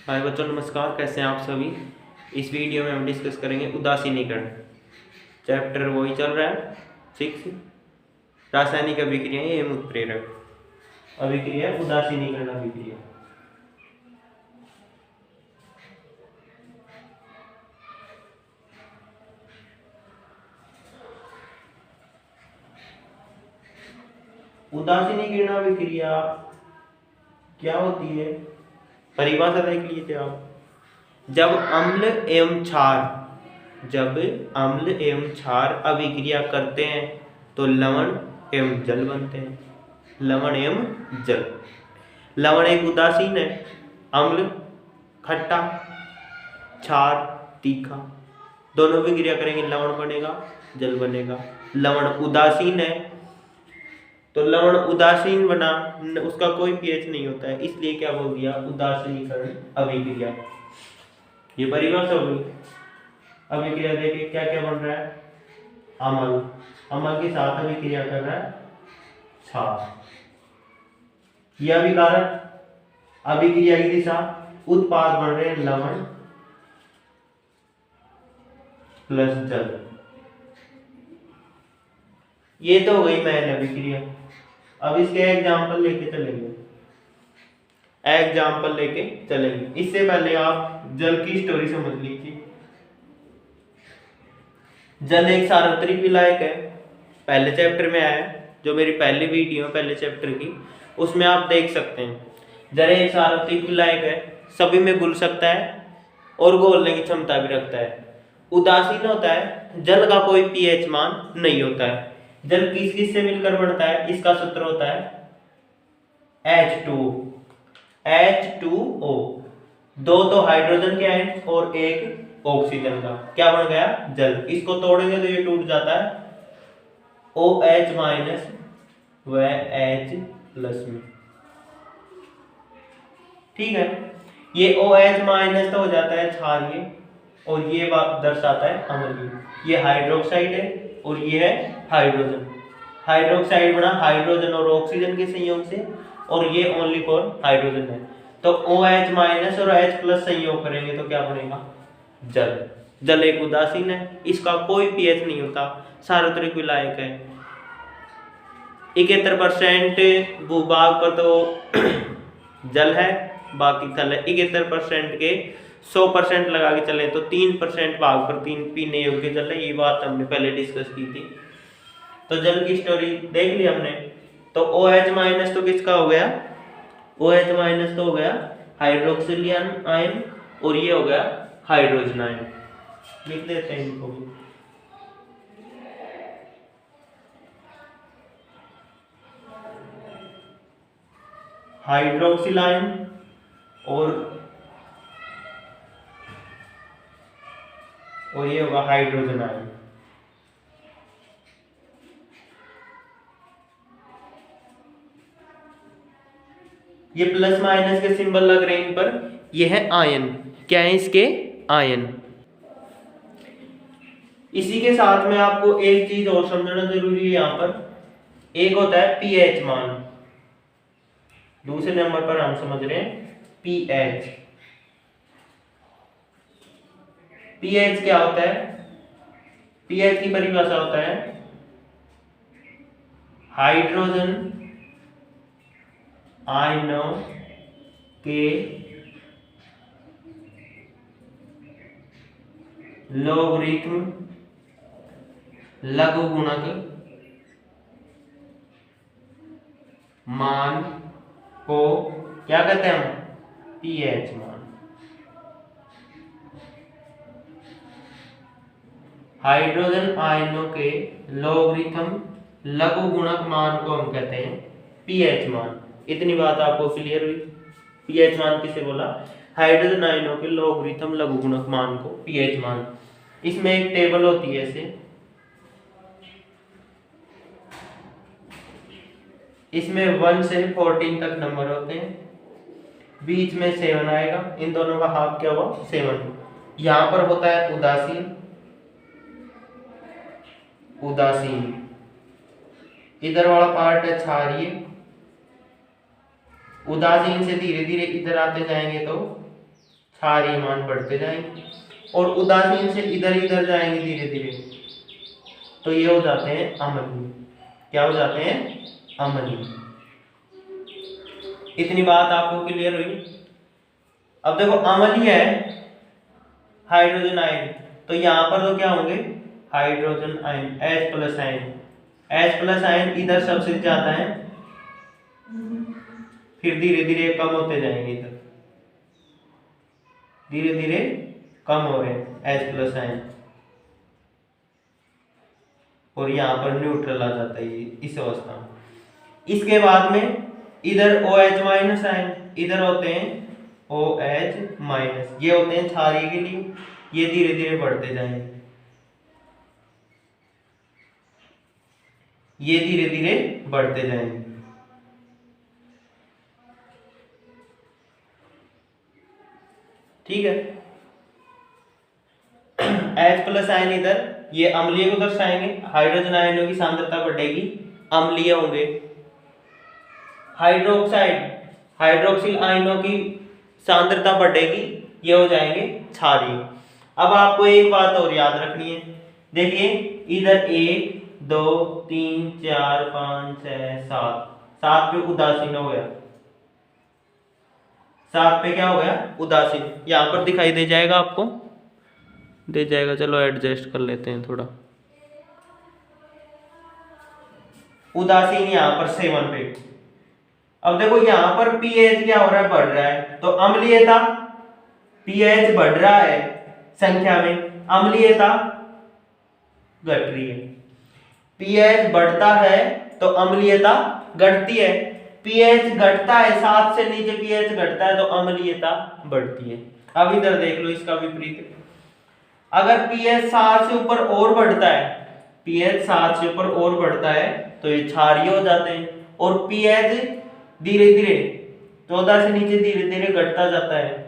हाय बच्चों, नमस्कार। कैसे हैं आप सभी। इस वीडियो में हम डिस्कस करेंगे उदासीनीकरण। चैप्टर वही चल रहा है 6, रासायनिक अभिक्रियाएं एवं उत्प्रेरक अभिक्रिया, उदासीनीकरण अभिक्रिया। उदासीनीकरण अभिक्रिया क्या होती है, परिभाषा देख लीजिए आप। जब अम्ल एवं अभिक्रिया करते हैं तो लवण एवं जल बनते हैं। लवण एवं जल। लवण एक उदासीन है, अम्ल खट्टा, क्षार तीखा, दोनों भी क्रिया करेंगे, लवण बनेगा, जल बनेगा। लवण उदासीन है तो लवण उदासीन बना, उसका कोई पीएच नहीं होता है, इसलिए क्या बोल दिया, उदासीनीकरण अभिक्रिया। ये परिभाषा होगी। अभिक्रिया देखिए क्या क्या बन रहा है, अम्ल, अम्ल के साथ अभिक्रिया कर रहा है क्षार। यह अभिकारक, अभिक्रिया की दिशा, उत्पाद बन रहे हैं लवण प्लस जल। ये तो हो गई मैन अभिक्रिया। अब इसके एग्जाम्पल लेके चलेंगे। इससे पहले आप जल की स्टोरी समझ लीजिए। जल एक सार्वत्रिक विलायक है, पहले चैप्टर में आया, जो मेरी पहली वीडियो पहले चैप्टर की, उसमें आप देख सकते हैं। जल एक सार्वत्रिक विलायक है, सभी में घुल सकता है और घोलने की क्षमता भी रखता है। उदासीन होता है, जल का कोई पीएच मान नहीं होता है। जल किस किस से मिलकर बनता है, इसका सूत्र होता है H2O। दो तो हाइड्रोजन के आयन और एक ऑक्सीजन का, क्या बन गया, जल। इसको तोड़ेंगे तो ये टूट जाता है OH माइनस व H+ में। ठीक है, ये OH माइनस तो हो जाता है क्षारीय और ये बात दर्शाता है अम्लीय। ये हाइड्रोक्साइड है और ये है हाइड्रोजन। हाइड्रोक्साइड बना हाइड्रोजन और ऑक्सीजन के संयोग से, और ये ओनली फॉर हाइड्रोजन है। तो OH माइनस और H+ संयोग करेंगे तो क्या बनेगा, जल। जल एक उदासीन है, इसका कोई पीएच नहीं होता, सार्वत्रिक विलायक है। 71% भूभाग पर तो जल है, बाकी थल है। 71% के 100% लगा के चले तो 3% भाग पर 3 पीने योग्य जल है। ये बात हमने पहले डिस्कस की थी। तो जल की स्टोरी देख ली हमने। तो OH माइनस तो किसका हो गया, OH माइनस तो हो गया हाइड्रोक्सिल आयन और ये हो गया हाइड्रोजन आयन। लिख देते हैं इनको भी। हाइड्रोक्सिल आयन और ये होगा हाइड्रोजन आयन। ये प्लस माइनस के सिंबल लग रहे हैं इन पर, ये है आयन। क्या है इसके, आयन। इसी के साथ में आपको एक चीज और समझना जरूरी है यहाँ पर। एक होता है पीएच मान, दूसरे नंबर पर हम समझ रहे हैं पीएच। पीएच क्या होता है, पीएच की परिभाषा होता है हाइड्रोजन आयनों के लोगरिथम लघुगुणक मान को क्या कहते हैं हम, पीएच मान। हाइड्रोजन आयनों के लोगरिथम लघुगुणक मान को हम कहते हैं पीएच मान। इतनी बात आपको क्लियर हुई। पीएच मान किसे बोला, हाइड्रोजन आयनों के लोगरिथम लघुगुणक मान को पीएच मान। इसमें एक टेबल होती है ऐसे, इसमें 1 से 14 तक नंबर होते हैं, बीच में 7 आएगा, इन दोनों का हाफ क्या हुआ, 7। यहां पर होता है उदासीन, इधर वाला पार्ट है क्षारीय। उदासीन से धीरे धीरे इधर आते जाएंगे तो क्षारीय मान बढ़ते जाएंगे और उदासीन से इधर इधर जाएंगे धीरे धीरे, तो ये हो जाते हैं अम्लीय। क्या हो जाते हैं? अम्लीय। इतनी बात आपको क्लियर हुई? अब देखो अम्लीय है हाइड्रोजन आयन, तो यहाँ पर तो क्या होंगे? Hydrogen ion, H plus ion. H plus ion इधर सबसे ज्यादा है, फिर धीरे धीरे कम होते जाएंगे, इधर धीरे धीरे कम हो रहे हैं H प्लस आयन, और यहाँ पर न्यूट्रल आ जाता है इस अवस्था में। इसके बाद में इधर OH माइनस आयन, इधर होते हैं OH माइनस, ये होते हैं क्षारीय के लिए, ये धीरे धीरे बढ़ते जाएंगे, ये धीरे धीरे बढ़ते जाएंगे। ठीक है, H प्लस आयन इधर, ये अम्लीय को दर्शाएंगे, हाइड्रोजन आयनों की सांद्रता बढ़ेगी, अम्लीय होंगे। हाइड्रोक्साइड, हाइड्रोक्सिल आयनों की सांद्रता बढ़ेगी, ये हो जाएंगे क्षारीय। अब आपको एक बात और याद रखनी है, देखिए इधर 1 2 3 4 5 6 7, 7 पे उदासीन हो गया, 7 पे क्या हो गया? उदासीन। यहाँ पर दिखाई दे जाएगा आपको, दे जाएगा, चलो एडजस्ट कर लेते हैं थोड़ा। उदासीन यहाँ पर 7 पे। अब देखो यहाँ पर pH क्या हो रहा है? बढ़ रहा है, तो अम्लीयता, pH बढ़ रहा है संख्या में, अम्लीयता घट रही है। pH बढ़ता है तो अम्लीयता घटती है, pH घटता है, 7 से नीचे pH घटता है तो अम्लीयता बढ़ती है। अब इधर देख लो इसका विपरीत, अगर pH 7 से ऊपर और बढ़ता है, pH 7 से ऊपर और बढ़ता है तो ये क्षारीय हो जाते हैं, और pH धीरे धीरे 14 से नीचे धीरे धीरे घटता जाता है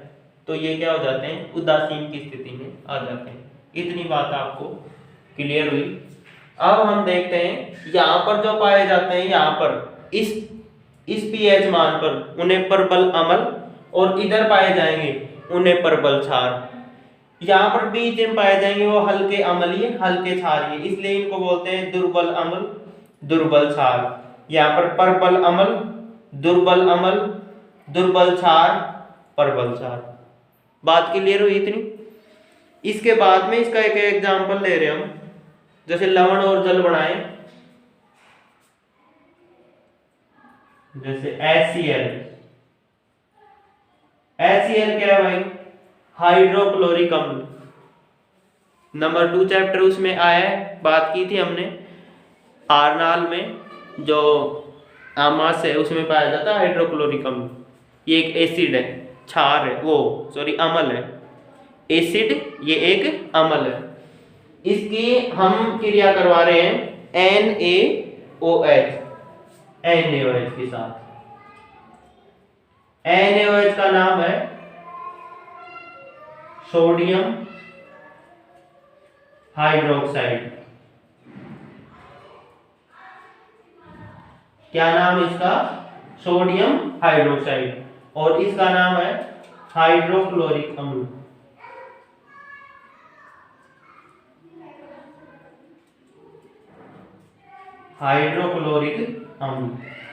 तो ये क्या हो जाते हैं? उदासीन की स्थिति में आ जाते हैं। इतनी बात आपको क्लियर हुई? अब हम देखते हैं यहाँ पर जो पाए जाते हैं, यहाँ पर इस pH मान पर उन्हें परबल अम्ल, और इधर पाए जाएंगे उन्हें परबल क्षार। यहाँ पर बीच में पाए जाएंगे वो हल्के अम्लीय, हल्के क्षारीय, इसलिए इनको बोलते हैं दुर्बल अम्ल, दुर्बल क्षार। यहाँ पर परबल अम्ल, दुर्बल अम्ल, दुर्बल क्षार, परबल क्षार। बात क्लियर हुई इतनी? इसके बाद में इसका एक एग्जांपल ले रहे हम, जैसे लवण और जल बनाए, जैसे HCl। HCl क्या है भाई? हाइड्रोक्लोरिक अम्ल। नंबर 2 चैप्टर उसमें आया है, बात की थी हमने, आरनाल में जो आमास है उसमें पाया जाता है हाइड्रोक्लोरिक अम्ल। ये एक एसिड है, क्षार है, वो सॉरी अम्ल है, एसिड ये एक अम्ल है। इसकी हम क्रिया करवा रहे हैं NaOH, NaOH के साथ। NaOH का नाम है सोडियम हाइड्रोक्साइड। क्या नाम इसका? सोडियम हाइड्रोक्साइड, और इसका नाम है हाइड्रोक्लोरिक अम्ल। हाइड्रोक्लोरिक अम्ल,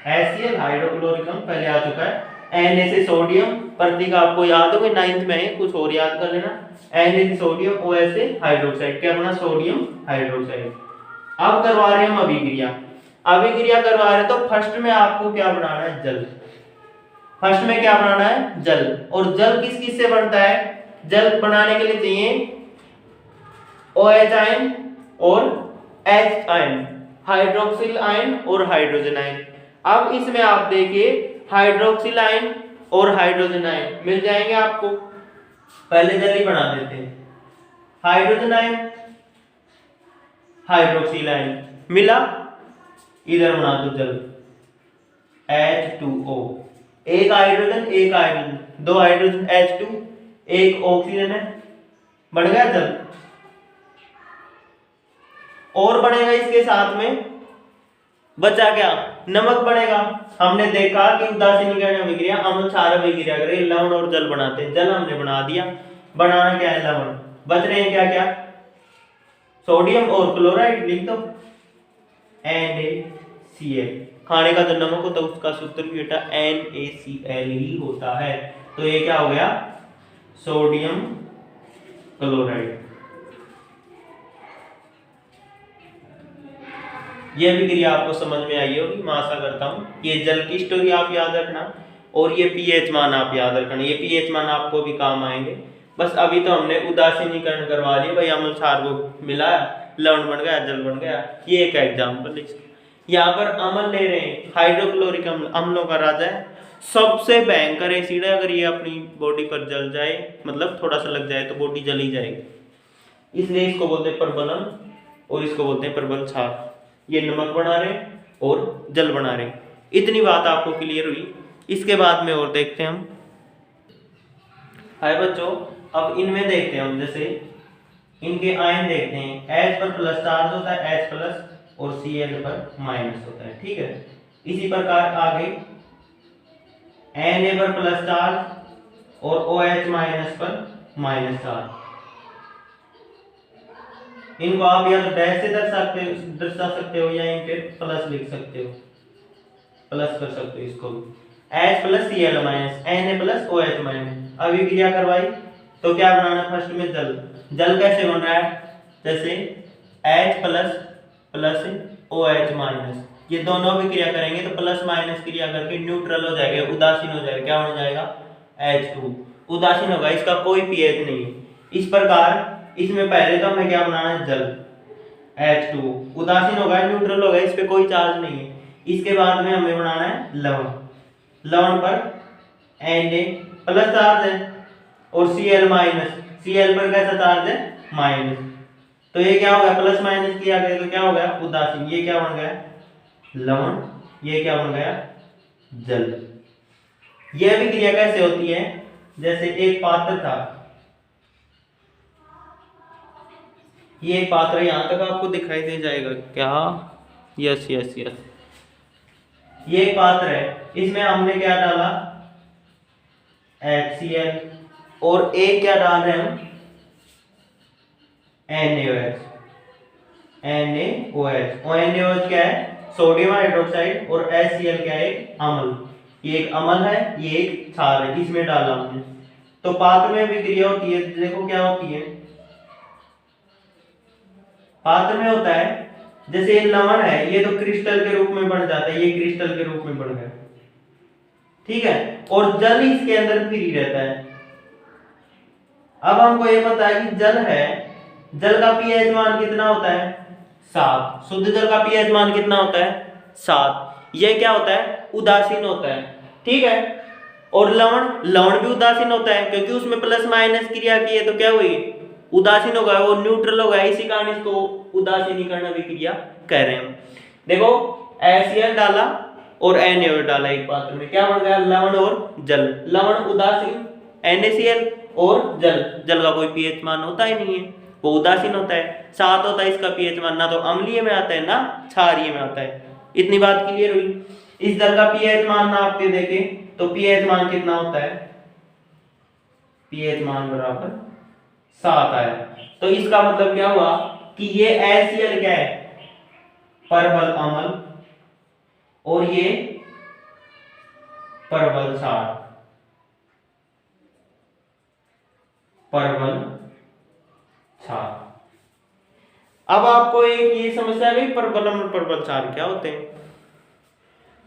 HCl हाइड्रोक्लोरिक अम्ल पहले आ चुका है। Na से सोडियम, प्रतीक आपको याद होगा 9th में है, कुछ और याद कर लेना। Na से सोडियम, OH से हाइड्रोक्साइड, क्या बना? Sodium hydroxide. अब करवा रहे हैं हम अभिक्रिया, अभिक्रिया करवा रहे हैं तो फर्स्ट में आपको क्या बनाना है? जल। फर्स्ट में क्या बनाना है? जल। और जल किस किस से बनता है? जल बनाने के लिए चाहिए OH आयन और H आयन, हाइड्रोक्सिल आयन और हाइड्रोजन आयन। अब इसमें आप देखिए हाइड्रोक्सिल आयन और हाइड्रोजन आयन मिल जाएंगे आपको, पहले जल ही बना देते हैं। हाइड्रोजन आयन, हाइड्रोक्सिल आयन मिला, इधर बना दो जल, H2O, एक हाइड्रोजन एक हाइड्रोजन, 2 हाइड्रोजन H2, एक ऑक्सीजन है, बन गया जल। और बनेगा इसके साथ में बचा क्या, नमक बनेगा। हमने देखा कि उदासीनीकरण अभिक्रिया अम्ल क्षार अभिक्रिया करे लवण और जल बनाते हैं। जल हमने बना दिया, बनाना क्या है लवण। बच रहे हैं क्या क्या, सोडियम और क्लोराइड, लिख दो NaCl। खाने का जो नमक होता है उसका सूत्र भी बेटा NaCl ही होता है। तो ये क्या हो गया, सोडियम क्लोराइड। यह भी क्रिया आपको समझ में आई होगी, मैं आशा करता हूँ। ये जल की स्टोरी आप याद रखना और ये पीएच मान आप याद रखना। ये पीएच मान आपको भी काम आएंगे। बस अभी तो हमने उदासीनीकरण करवा लिया भाई, अम्ल क्षार को मिलाया, लवण बन गया, जल बन गया। ये एक एग्जाम्पल है। यहाँ पर अम्ल ले रहे हैं, हाइड्रोक्लोरिक अम्ल अम्लों का राजा है, सबसे भयंकर एसिड है। अगर ये अपनी बॉडी पर जल जाए, मतलब थोड़ा सा लग जाए तो बॉडी जल ही जाएगी, इसलिए इसको बोलते हैं प्रबलम और इसको बोलते हैं प्रबल क्षार। ये नमक बना रहे और जल बना रहे। इतनी बात आपको क्लियर हुई। इसके बाद में और देखते हैं हम। हाय बच्चों, अब इनमें देखते हैं हम, जैसे इनके आयन देखते हैं। H पर प्लस चार्ज होता है, H प्लस, और Cl पर माइनस होता है, ठीक है। इसी प्रकार आगे Na पर प्लस चार्ज और OH माइनस पर माइनस चार्ज। इनको आप या तो डैश से दर्शा सकते हो या इन पे प्लस लिख सकते हो, प्लस कर सकते हो इसको। H plus Cl minus, Na plus OH minus. अभी क्रिया करवाई तो क्या बनाना, फर्स्ट में जल। जल कैसे बन रहा है, जैसे H plus plus OH minus, ये दोनों भी क्रिया करेंगे तो प्लस माइनस क्रिया करके न्यूट्रल हो जाएगा, उदासीन हो जाएगा। क्या हो जाएगा, H2 उदासीन होगा, इसका कोई पीएच नहीं है। इस प्रकार इसमें पहले तो हमें क्या बनाना है, जल, H2 उदासीन होगा, न्यूट्रल होगा, इस पे कोई चार्ज नहीं है। इसके बाद में हमें बनाना है लवण। लवण पर Na प्लस चार्ज है और Cl माइनस, Cl पर कैसा चार्ज है, माइनस। तो ये क्या होगा, प्लस माइनस किया गया तो क्या हो गया, उदासीन। ये क्या बन गया, लवण। ये क्या बन गया, जल। यह भी क्रिया कैसे होती है, जैसे एक पात्र था, ये एक पात्र, यहां तक आपको दिखाई दे जाएगा क्या, यस यस यस, ये एक पात्र है, इसमें हमने क्या डाला, HCl, और एक क्या डाल रहे हैं हम, NaOH। NaOH क्या है, सोडियम हाइड्रोक्साइड, और HCl क्या है, अम्ल। ये एक अम्ल है, ये एक क्षार है, इसमें डाला हमने। तो पात्र में भी क्रिया होती है, देखो क्या होती है। पात्र में होता है, जैसे ये लवण है, ये तो क्रिस्टल के रूप में बन जाता है, ये क्रिस्टल के रूप में बन गया, ठीक है। और जल इसके अंदर फ्री रहता है। अब हमको ये पता है कि जल है, जल का पीएच मान कितना होता है, 7। शुद्ध जल का पीएच मान कितना होता है, 7। ये क्या होता है, उदासीन होता है, ठीक है। और लवण, लवण भी उदासीन होता है, क्योंकि उसमें प्लस माइनस क्रिया की है तो क्या हुई, उदासीन होगा, वो न्यूट्रल होगा। इसी कारण इसको उदासीनीकरण अभिक्रिया कह रहे हैं। देखो HCl डाला और NaOH डाला एक पात्र में, क्या बन गया, लवण और जल। लवण उदासीन, NaCl, और जल, जल का कोई पीएच मान होता ही नहीं है, वो उदासीन होता है। 7 होता है इसका पीएच मान, ना तो अम्लीय में आता है ना क्षारीय में आता है। इतनी बात क्लियर हुई। इस जल का पीएच मान ना आपके देखे तो पीएच मान कितना होता है, पीएच मान बराबर 7 आया। तो इसका मतलब क्या हुआ कि ये HCl क्या है, परबल अम्ल, और ये परबल क्षार, परबल क्षार। अब आपको एक ये समस्या है, परबल अम्ल परबल क्षार क्या होते हैं।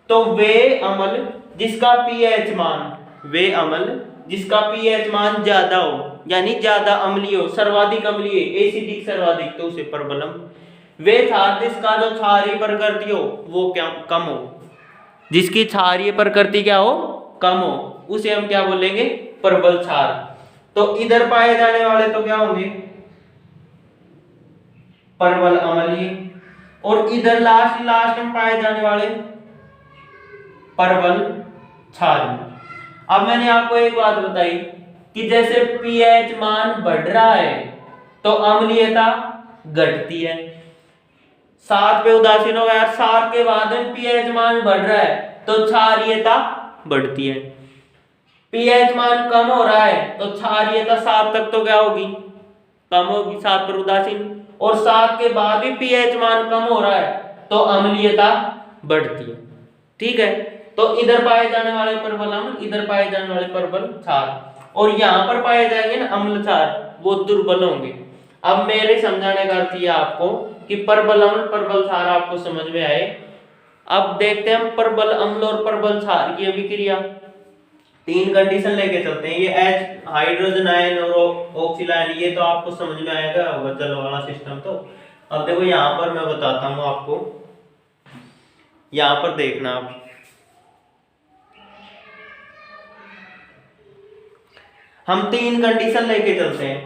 तो वे अम्ल जिसका पीएच मान, वे अम्ल जिसका पीएच मान ज्यादा हो, यानी ज्यादा अम्लीय हो, सर्वाधिक अम्लीय, एसिडिक सर्वाधिक, तो उसे परबल अम्ल। वे क्षार जिसका जो क्षारीय प्रकृति हो वो क्या कम हो, जिसकी क्षारीय प्रकृति क्या हो, कम हो, उसे हम क्या बोलेंगे, परबल क्षार। तो इधर पाए जाने वाले तो क्या होंगे, परबल अम्लीय, और इधर लास्ट में पाए जाने वाले परबल क्षारीय। अब मैंने आपको एक बात बताई कि जैसे पीएच मान बढ़ रहा है तो अम्लीयता घटती है, 7 पे उदासीन हो गया, 7 के बाद में पीएच मान बढ़ रहा है तो क्षारीयता बढ़ती है। पीएच मान कम हो रहा है तो क्षारीयता 7 तक तो क्या होगी, कम होगी, 7 पर उदासीन। और 7 के बाद भी पीएच मान कम हो रहा है तो अम्लीयता बढ़ती है। ठीक है, तो इधर पाए जाने वाले परबल अम्ल, इधर पाए जाने वाले परबल क्षार, और यहाँ पर पाए जाएंगे ना अम्ल क्षार, वो दुर्बल होंगे। अब मेरे समझाने का अर्थ ये आपको कि परबल अम्ल परबल क्षार आपको समझ में आए। अब देखते हैं हम परबल अम्ल और परबल क्षार की अभिक्रिया। 3 कंडीशन लेके चलते हैं। ये H हाइड्रोजन आयन और ऑक्सीजन आयन, ये तो आपको समझ में आएगा होगा जल वाला सिस्टम। तो अब देखो यहाँ पर मैं बताता हूँ आपको, यहाँ पर देखना आप, हम 3 कंडीशन लेके चलते हैं।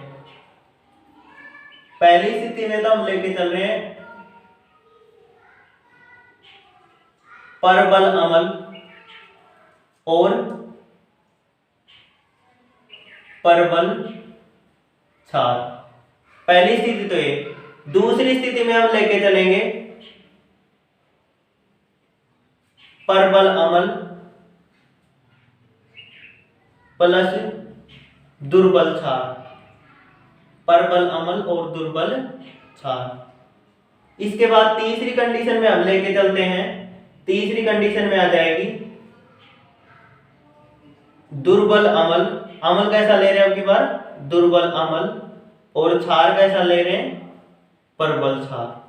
पहली स्थिति में तो हम लेके चल रहे हैं परबल अम्ल और परबल क्षार, पहली स्थिति तो ये। दूसरी स्थिति में हम लेके चलेंगे परबल अम्ल प्लस दुर्बल क्षार, परबल अम्ल और दुर्बल क्षार। इसके बाद तीसरी कंडीशन में हम लेके चलते हैं, तीसरी कंडीशन में आ जाएगी दुर्बल अम्ल। अम्ल कैसा ले रहे हैं अब की बार, दुर्बल अम्ल, और क्षार कैसा ले रहे हैं, परबल क्षार।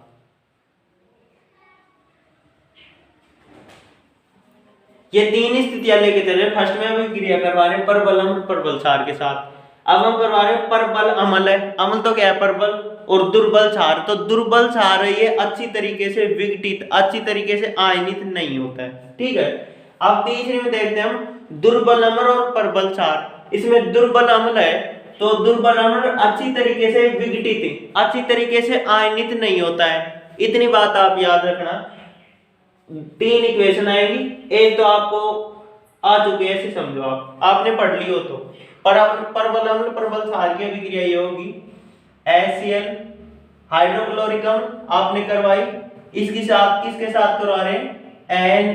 ये 3 स्थितियां लेके चले। फर्स्ट में हम क्रिया करवा रहे हैं परबल अम्ल परबल क्षार के साथ। अब हम करवा रहे हैं परबल अम्ल है, अम्ल तो क्या है परबल, और दुर्बल क्षार, तो दुर्बल क्षार है ये अच्छी तरीके से विघटित, अच्छी तरीके से आयनित नहीं होता है। ठीक है, अब तीसरे में देखते हैं हम दुर्बल अम्ल और परबल क्षार। इसमें दुर्बल अम्ल है तो दुर्बल अम्ल अच्छी तरीके से विघटित, अच्छी तरीके से आयनित नहीं होता है। इतनी बात आप याद रखना। 3 इक्वेशन आएगी, एक तो आपको आ चुकी है, ऐसे समझो आप, आपने पढ़ ली हो तो। परबल अम्ल परबल क्षार की अभिक्रिया ये होगी HCl हाइड्रोक्लोरिक अम्ल आपने करवाई, इसके साथ किसके साथ करवा रहे हैं,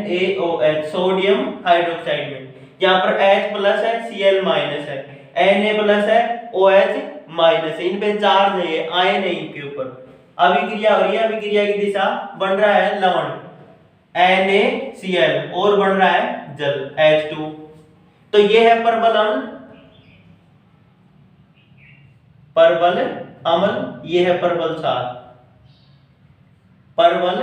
NaOH सोडियम हाइड्रोक्साइड में। यहाँ पर H प्लस है, Cl माइनस है, Na प्लस है, OH माइनस है, इन पे चार्ज है, आयन है इनके ऊपर। अभिक्रिया हो रही है, अभिक्रिया की दिशा बन रहा है लवण NaCl और बन रहा है जल H2। तो ये है परबल अम्ल परबल अम्ल, ये है परबल क्षार, परबल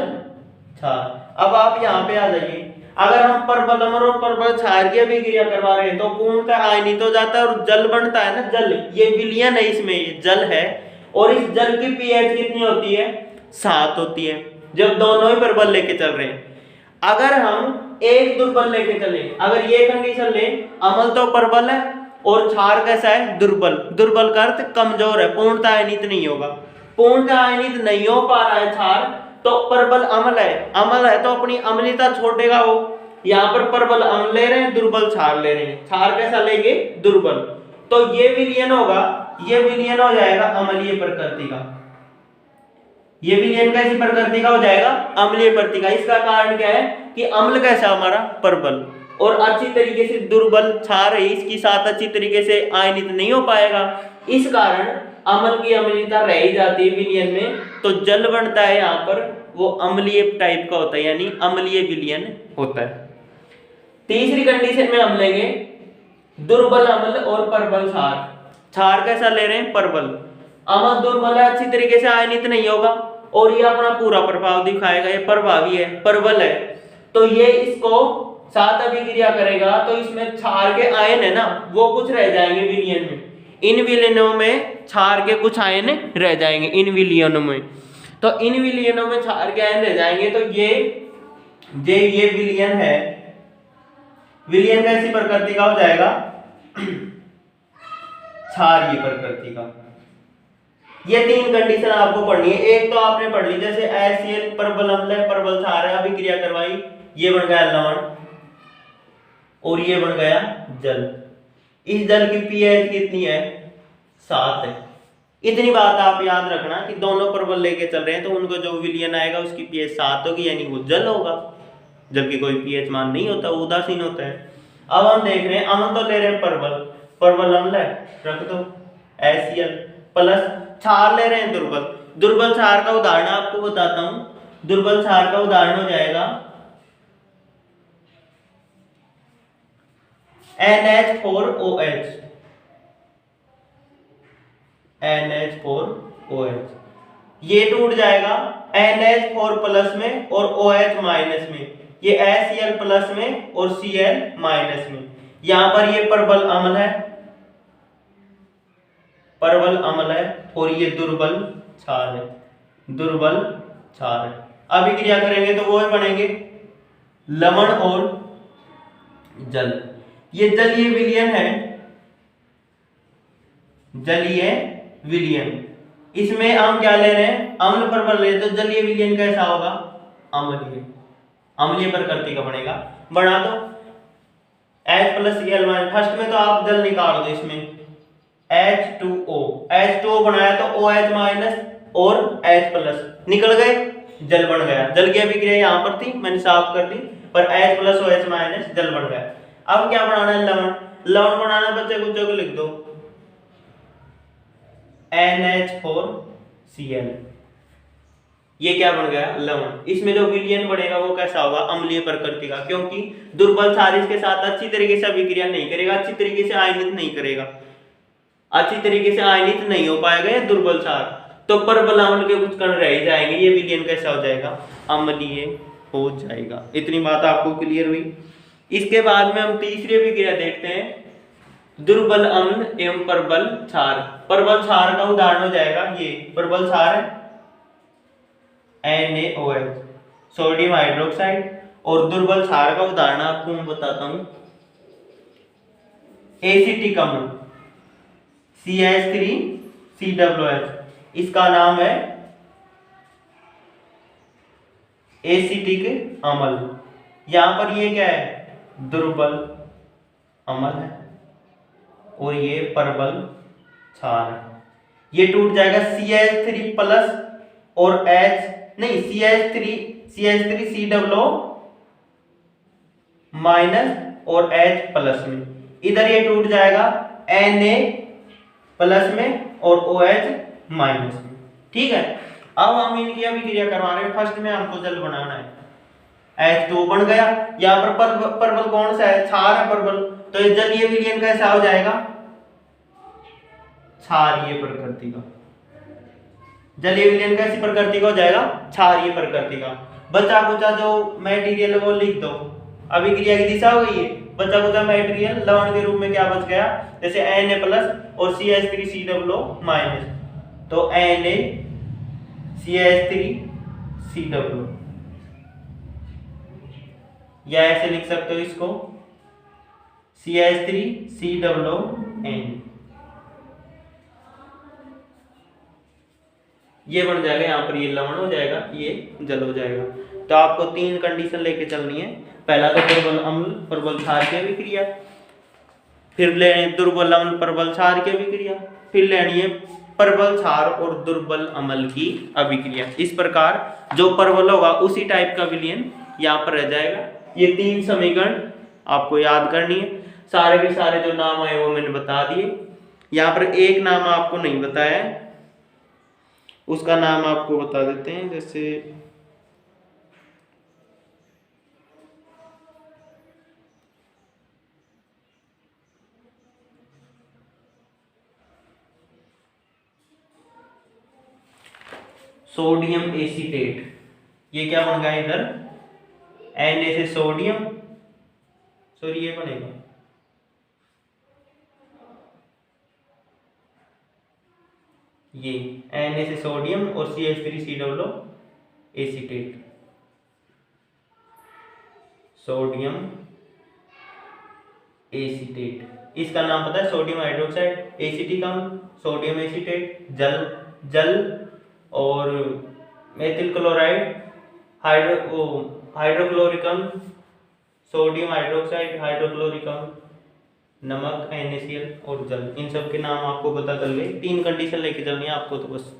क्षार। अब आप यहाँ पे आ जाइए, अगर हम परबल अम्ल और परबल क्षार की अभिक्रिया करवा रहे हैं तो पूर्णतः आयनित हो जाता है और जल बनता है ना, जल। ये विलयन है, इसमें ये जल है, और इस जल की पीएच कितनी होती है, 7 होती है, जब दोनों ही परबल लेके चल रहे हैं। अगर हम एक दुर्बल लेके चले, अगर ये कंडीशन ले, अम्ल तो परबल है और क्षार कैसा है, दुर्बल। दुर्बल का अर्थ कमजोर है, पूर्णतः आयनित नहीं होगा, पूर्णतः आयनित नहीं हो पा रहा है क्षार, तो परबल अम्ल है, अम्ल है तो अपनी अम्लता छोड़ेगा वो। यहाँ पर परबल अम्ल ले रहे हैं, दुर्बल क्षार ले रहे हैं, क्षार कैसा लेंगे, दुर्बल। तो ये विलयन होगा, ये विलयन हो जाएगा अम्लीय प्रकृति का, ये विलयन कैसी प्रकृति का हो जाएगा, अम्लीय प्रकृति का। इसका कारण क्या है कि अम्ल कैसा हमारा, परबल, और अच्छी तरीके से दुर्बल क्षार है, इसके साथ अच्छी तरीके से आयनित नहीं हो पाएगा, इस कारण अम्ल की अम्लीयता रह ही जाती है विलयन में, तो जल बनता है यहाँ पर, वो अम्लीय टाइप का होता है, यानी अम्लीय विलयन होता है। तीसरी कंडीशन में हम लेंगे दुर्बल अम्ल और परबल क्षार। क्षार कैसा ले रहे हैं, परबल। अम्ल दुर्बल है, अच्छी तरीके से आयनित नहीं होगा, और ये अपना पूरा प्रभाव दिखाएगा, ये प्रभावी है, परबल है, तो ये इसको साथ अभिक्रिया करेगा, तो इसमें क्षार के आयन है ना, वो कुछ रह जाएंगे विलयन में, इन विलयनों में क्षार के कुछ आयन रह जाएंगे इन विलयनों में, तो इन विलयनों में क्षार के आयन रह जाएंगे, तो ये विलयन है, विलयन कैसी प्रकृति का हो जाएगा, क्षारीय प्रकृति का। ये 3 कंडीशन आपको पढ़नी है। एक तो आपने पढ़ ली, जैसे HCl परबल अम्ल है, परबल क्षार है, अभिक्रिया करवाई, ये बन गया लवण और ये बन गया जल। इस जल की पीएच कितनी है, 7 है, इतनी बात आप याद रखना कि दोनों प्रबल लेके चल रहे हैं तो उनको जो विलयन आएगा उसकी पीएच 7 होगी, यानी वो जल होगा, जबकि कोई पीएच मान नहीं होता, वो उदासीन होता है। अब हम देख रहे हैं अम्ल तो ले रहे हैं प्रबल, प्रबल अम्ल है, रख दो HCl प्लस क्षार ले रहे हैं दुर्बल। दुर्बल क्षार का उदाहरण आपको बताता हूं। दुर्बल क्षार का उदाहरण हो जाएगा NH4OH, NH4OH ये टूट जाएगा NH4 प्लस में और OH माइनस में, ये HCl प्लस में और Cl माइनस में। यहां पर ये प्रबल अम्ल है, प्रबल अम्ल है, और ये दुर्बल क्षार है, दुर्बल क्षार है। अभिक्रिया करेंगे तो वो बनेंगे लवण और जल। ये जलीय विलयन है, जलीय विलयन। इसमें हम क्या ले रहे हैं, अम्ल प्रबल ले, तो जलीय विलयन कैसा होगा, अम्लीय, अम्लीय प्रकृति का बनेगा। बना दो H plus Cl minus, first में तो आप जल निकाल दो, इसमें H2O, H2O बनाया तो OH माइनस और H प्लस निकल गए, जल बन गया। जल की अभिक्रिया यहाँ पर थी, मैंने साफ कर दी, पर H प्लस OH माइनस जल बन गया। अब क्या बनाना है, लवण। लवण बनाना बच्चे कुछ को लिख दो NH4Cl, ये क्या बन गया, लवण। इसमें जो विलयन बनेगा वो कैसा होगा, अम्लीय प्रकृति का, क्योंकि दुर्बल क्षार इसके साथ अच्छी तरीके से अभिक्रिया नहीं करेगा, अच्छी तरीके से आयनित नहीं करेगा, अच्छी तरीके से आयनित नहीं हो पाएगा ये दुर्बल क्षार, तो प्रबल अम्ल के कुछ कण रह ही जाएंगे, ये विलयन कैसा हो जाएगा, अम्लीय हो जाएगा। इतनी बात आपको क्लियर हुई। इसके बाद में हम तीसरी अभिक्रिया देखते हैं, दुर्बल अम्ल एवं प्रबल क्षार। प्रबल क्षार का उदाहरण हो जाएगा ये प्रबल क्षार है NaOH, सोडियम हाइड्रोक्साइड, और दुर्बल क्षार का उदाहरण आपको मैं बताता हूं एसिटिक अम्ल CH3COOH, इसका नाम है एसिटिक अम्ल। यहां पर ये क्या है, दुर्बल अम्ल है, और ये प्रबल क्षार है। ये टूट जाएगा CH3 प्लस और CH3COO माइनस और H प्लस में, इधर ये टूट जाएगा Na प्लस में और OH माइनस में। ठीक है, अब हम इनकी अभिक्रिया करवा रहे हैं। फर्स्ट में हमको जल बनाना है, H2O बन गया। यहाँ पर प्रबल कौन सा है, क्षार है प्रबल, तो ये जलीय विलयन कैसा हो जाएगा, क्षारीय प्रकृति का। जलीय विलयन कैसी प्रकृति का हो जाएगा, क्षारीय प्रकृति का। बचा कुचा जो मटेरियल वो लिख दो, अभिक्रिया की दिशा हो गई है। बचा कुचा मटेरियल लवण के रूप में क्या बच गया, जैसे Na प्लस और CH3COO माइनस, तो NaCH3COO, या ऐसे लिख सकते हो इसको CH3COON, ये बन जाएगा। यहाँ पर ये लवण हो जाएगा, ये जल हो जाएगा। तो आपको 3 कंडीशन लेके चलनी है। पहला तो प्रबल अम्ल प्रबल क्षार की अभिक्रिया, फिर लेनी दुर्बल अम्ल प्रबल क्षार की अभिक्रिया, फिर लेनी है प्रबल क्षार और दुर्बल अम्ल की अभिक्रिया। इस प्रकार जो प्रबल होगा उसी टाइप का विलयन यहाँ पर रह जाएगा। ये 3 समीकरण आपको याद करनी है। सारे के सारे जो नाम आए वो मैंने बता दिए। यहाँ पर एक नाम आपको नहीं बताया है, उसका नाम आपको बता देते हैं। जैसे सोडियम एसीटेट, ये क्या बन गया इधर, Na से सोडियम, सॉरी ये बनेगा ये Na से सोडियम और CH3COO एसीटेट, सोडियम एसीटेट। इसका नाम पता है, सोडियम हाइड्रोक्साइड, एसिटिक अम्ल, सोडियम एसीटेट, जल और मेथिल क्लोराइड, हाइड्रोक्लोरिक अम्ल, सोडियम हाइड्रोक्साइड, हाइड्रोक्लोरिक अम्ल, नमक, NaCl और जल, इन सब के नाम आपको पता चल गए। 3 कंडीशन लेके चलनी है आपको तो बस।